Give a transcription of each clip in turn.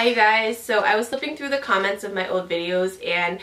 Hi you guys, so I was flipping through the comments of my old videos and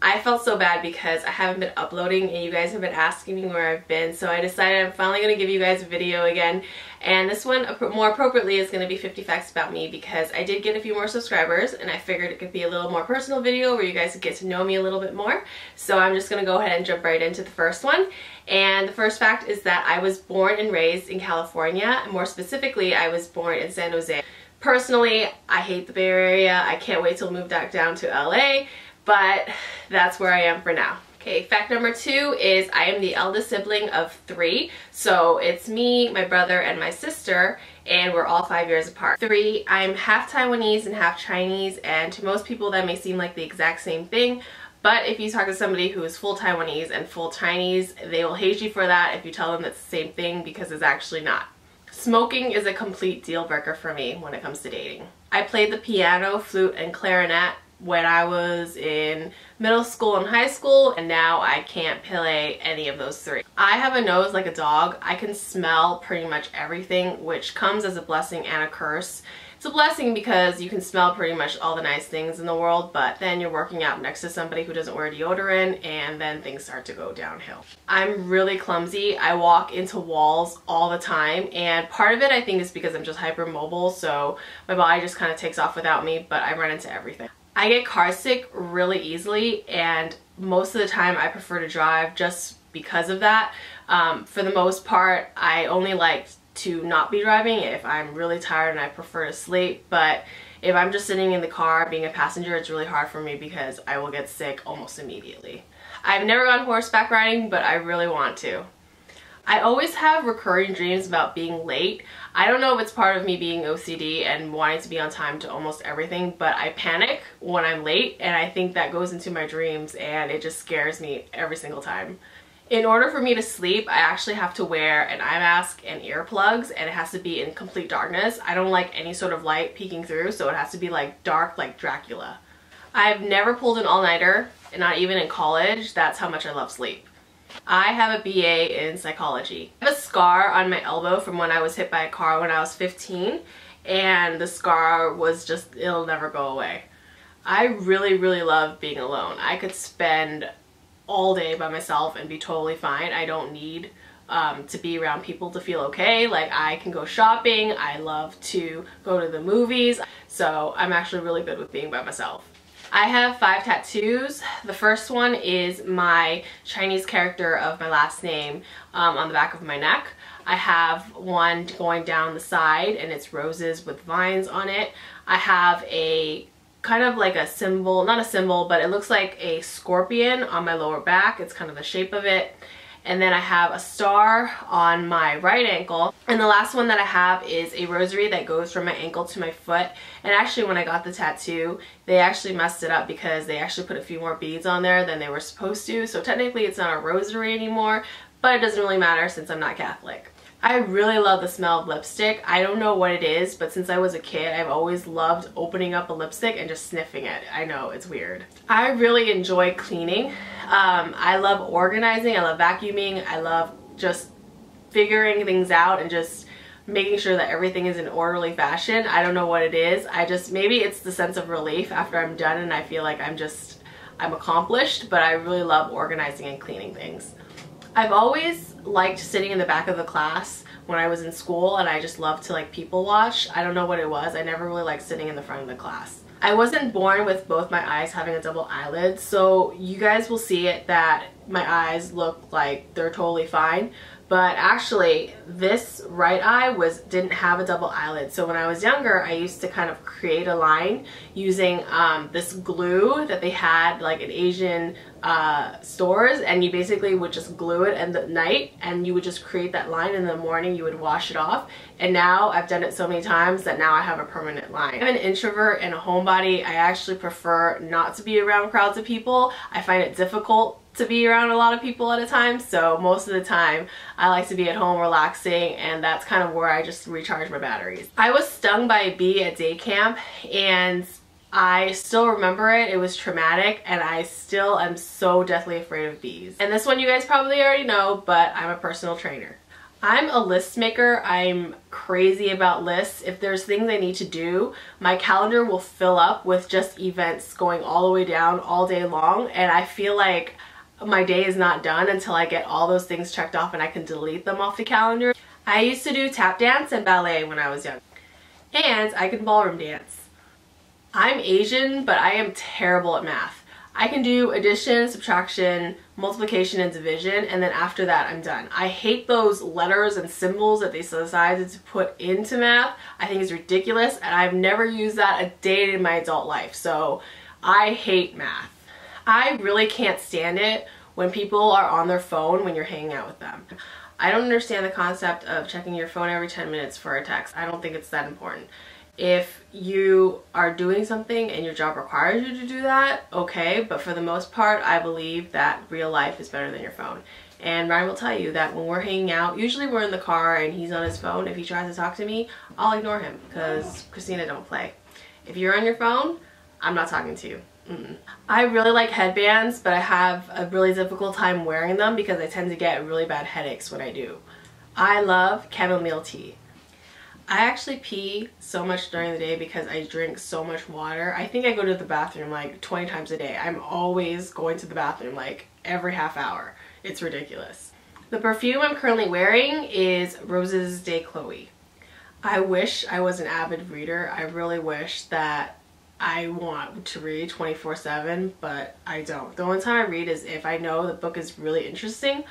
I felt so bad because I haven't been uploading and you guys have been asking me where I've been, so I decided I'm finally going to give you guys a video again. And this one, more appropriately, is going to be 50 facts about me because I did get a few more subscribers and I figured it could be a little more personal video where you guys could get to know me a little bit more. So I'm just going to go ahead and jump right into the first one. And the first fact is that I was born and raised in California. More specifically, I was born in San Jose. Personally, I hate the Bay Area. I can't wait till I move back down to LA, but that's where I am for now. Okay, fact number 2 is I am the eldest sibling of 3. So it's me, my brother, and my sister, and we're all 5 years apart. 3, I'm half Taiwanese and half Chinese, and to most people that may seem like the exact same thing, but if you talk to somebody who is full Taiwanese and full Chinese, they will hate you for that if you tell them it's the same thing, because it's actually not. Smoking is a complete deal breaker for me when it comes to dating. I played the piano, flute, and clarinet when I was in middle school and high school, and now I can't play any of those 3. I have a nose like a dog. I can smell pretty much everything, which comes as a blessing and a curse. It's a blessing because you can smell pretty much all the nice things in the world, but then you're working out next to somebody who doesn't wear deodorant and then things start to go downhill. I'm really clumsy. I walk into walls all the time, and part of it I think is because I'm just hypermobile, so my body just kind of takes off without me, but I run into everything. I get car sick really easily, and most of the time I prefer to drive just because of that. For the most part, I only like to not be driving if I'm really tired and I prefer to sleep, but if I'm just sitting in the car being a passenger, it's really hard for me because I will get sick almost immediately. I've never gone horseback riding, but I really want to. I always have recurring dreams about being late. I don't know if it's part of me being OCD and wanting to be on time to almost everything, but I panic when I'm late, and I think that goes into my dreams, and it just scares me every single time. In order for me to sleep, I actually have to wear an eye mask and earplugs, and it has to be in complete darkness. I don't like any sort of light peeking through, so it has to be like dark like Dracula. I've never pulled an all-nighter, not even in college. That's how much I love sleep. I have a BA in psychology. I have a scar on my elbow from when I was hit by a car when I was 15, and the scar was just, it'll never go away. I really love being alone. I could spend all day by myself and be totally fine. I don't need to be around people to feel okay. Like, I can go shopping, I love to go to the movies, so I'm actually really good with being by myself. I have 5 tattoos. The first one is my Chinese character of my last name on the back of my neck. I have one going down the side and it's roses with vines on it. I have a kind of like a symbol, not a symbol, but it looks like a scorpion on my lower back. It's kind of the shape of it. And then I have a star on my right ankle. And the last one that I have is a rosary that goes from my ankle to my foot. And actually, when I got the tattoo, they actually messed it up because they actually put a few more beads on there than they were supposed to. So technically it's not a rosary anymore, but it doesn't really matter since I'm not Catholic. I really love the smell of lipstick. I don't know what it is, but since I was a kid, I've always loved opening up a lipstick and just sniffing it. I know, it's weird. I really enjoy cleaning. I love organizing, I love vacuuming, I love just figuring things out and just making sure that everything is in orderly fashion. I don't know what it is. Maybe it's the sense of relief after I'm done and I feel like I'm accomplished, but I really love organizing and cleaning things. I've always liked sitting in the back of the class when I was in school, and I just loved to like people watch. I don't know what it was. I never really liked sitting in the front of the class. I wasn't born with both my eyes having a double eyelid, so you guys will see it that my eyes look like they're totally fine. But actually, this right eye didn't have a double eyelid. So when I was younger, I used to kind of create a line using this glue that they had like in Asian stores, and you basically would just glue it at the night and you would just create that line, and in the morning you would wash it off. And now I've done it so many times that now I have a permanent line. I'm an introvert and a homebody. I actually prefer not to be around crowds of people. I find it difficult to be around a lot of people at a time, so most of the time I like to be at home relaxing, and that's kind of where I just recharge my batteries. I was stung by a bee at day camp, and I still remember it. It was traumatic, and I still am so deathly afraid of bees. And this one you guys probably already know, but I'm a personal trainer. I'm a list maker. I'm crazy about lists. If there's things I need to do, my calendar will fill up with just events going all the way down all day long, and I feel like my day is not done until I get all those things checked off and I can delete them off the calendar. I used to do tap dance and ballet when I was young, and I can ballroom dance. I'm Asian, but I am terrible at math. I can do addition, subtraction, multiplication, and division, and then after that I'm done. I hate those letters and symbols that they decided to put into math. I think it's ridiculous, and I've never used that a day in my adult life, so I hate math. I really can't stand it when people are on their phone when you're hanging out with them. I don't understand the concept of checking your phone every 10 minutes for a text. I don't think it's that important. If you are doing something and your job requires you to do that, okay, but for the most part, I believe that real life is better than your phone. And Ryan will tell you that when we're hanging out, usually we're in the car and he's on his phone. If he tries to talk to me, I'll ignore him because Christina don't play. If you're on your phone, I'm not talking to you. I really like headbands, but I have a really difficult time wearing them because I tend to get really bad headaches when I do. I love chamomile tea. I actually pee so much during the day because I drink so much water. I think I go to the bathroom like 20 times a day. I'm always going to the bathroom like every half hour. It's ridiculous. The perfume I'm currently wearing is Roses de Chloe. I wish I was an avid reader. I really wish that I want to read 24/7, but I don't. The only time I read is if I know the book is really interesting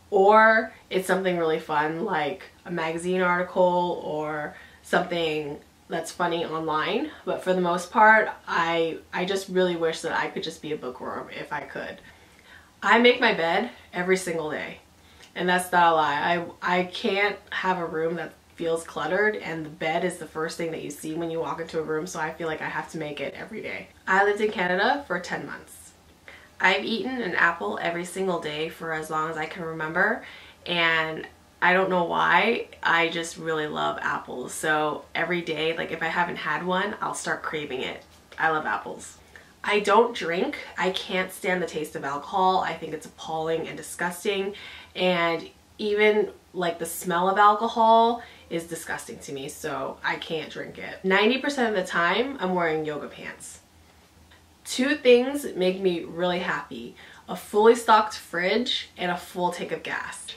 or it's something really fun like a magazine article or something that's funny online. But for the most part, I just really wish that I could just be a bookworm if I could. I make my bed every single day, and that's not a lie. I can't have a room that feels cluttered, and the bed is the first thing that you see when you walk into a room, so I feel like I have to make it every day. I lived in Canada for 10 months. I've eaten an apple every single day for as long as I can remember, and I don't know why, I just really love apples. So every day, like if I haven't had one, I'll start craving it. I love apples. I don't drink. I can't stand the taste of alcohol. I think it's appalling and disgusting, and even like the smell of alcohol is disgusting to me, so I can't drink it. 90% of the time, I'm wearing yoga pants. Two things make me really happy: a fully stocked fridge and a full tank of gas.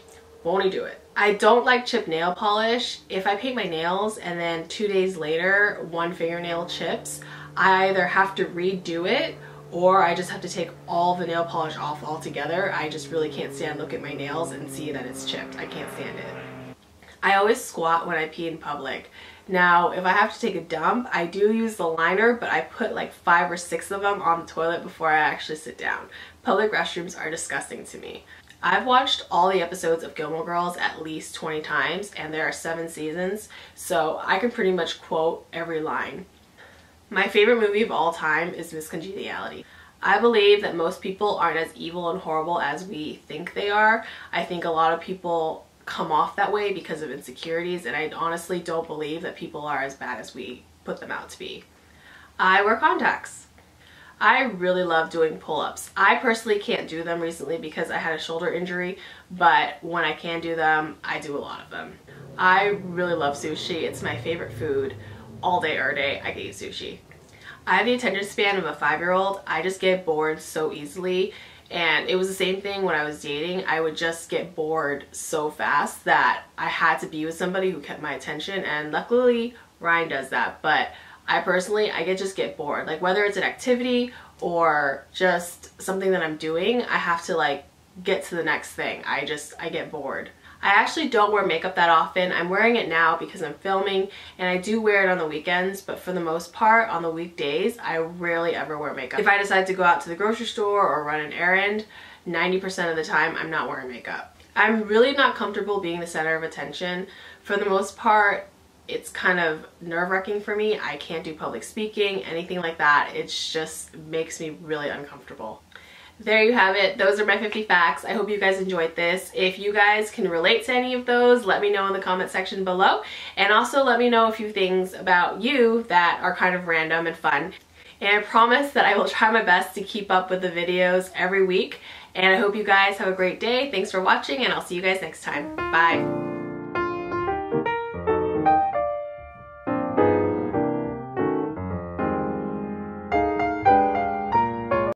Won't he do it? I don't like chipped nail polish. If I paint my nails and then 2 days later one fingernail chips, I either have to redo it or I just have to take all the nail polish off altogether. I just really can't stand look at my nails and see that it's chipped. I can't stand it. I always squat when I pee in public. Now, if I have to take a dump, I do use the liner, but I put like 5 or 6 of them on the toilet before I actually sit down. Public restrooms are disgusting to me. I've watched all the episodes of Gilmore Girls at least 20 times, and there are 7 seasons, so I can pretty much quote every line. My favorite movie of all time is Miss Congeniality. I believe that most people aren't as evil and horrible as we think they are. I think a lot of people come off that way because of insecurities, and I honestly don't believe that people are as bad as we put them out to be. I wear contacts. I really love doing pull-ups. I personally can't do them recently because I had a shoulder injury, but when I can do them, I do a lot of them. I really love sushi. It's my favorite food. All day, every day, I can eat sushi. I have the attention span of a 5-year-old. I just get bored so easily, and it was the same thing when I was dating. I would just get bored so fast that I had to be with somebody who kept my attention, and luckily Ryan does that. But I personally, just get bored. Like whether it's an activity or just something that I'm doing, I have to like get to the next thing. I get bored. I actually don't wear makeup that often. I'm wearing it now because I'm filming, and I do wear it on the weekends, but for the most part on the weekdays I rarely ever wear makeup. If I decide to go out to the grocery store or run an errand, 90% of the time I'm not wearing makeup. I'm really not comfortable being the center of attention. For the most part, it's kind of nerve-wracking for me. I can't do public speaking, anything like that. It just makes me really uncomfortable. There you have it. Those are my 50 facts. I hope you guys enjoyed this. If you guys can relate to any of those, let me know in the comment section below. And also let me know a few things about you that are kind of random and fun. And I promise that I will try my best to keep up with the videos every week. And I hope you guys have a great day. Thanks for watching, and I'll see you guys next time. Bye.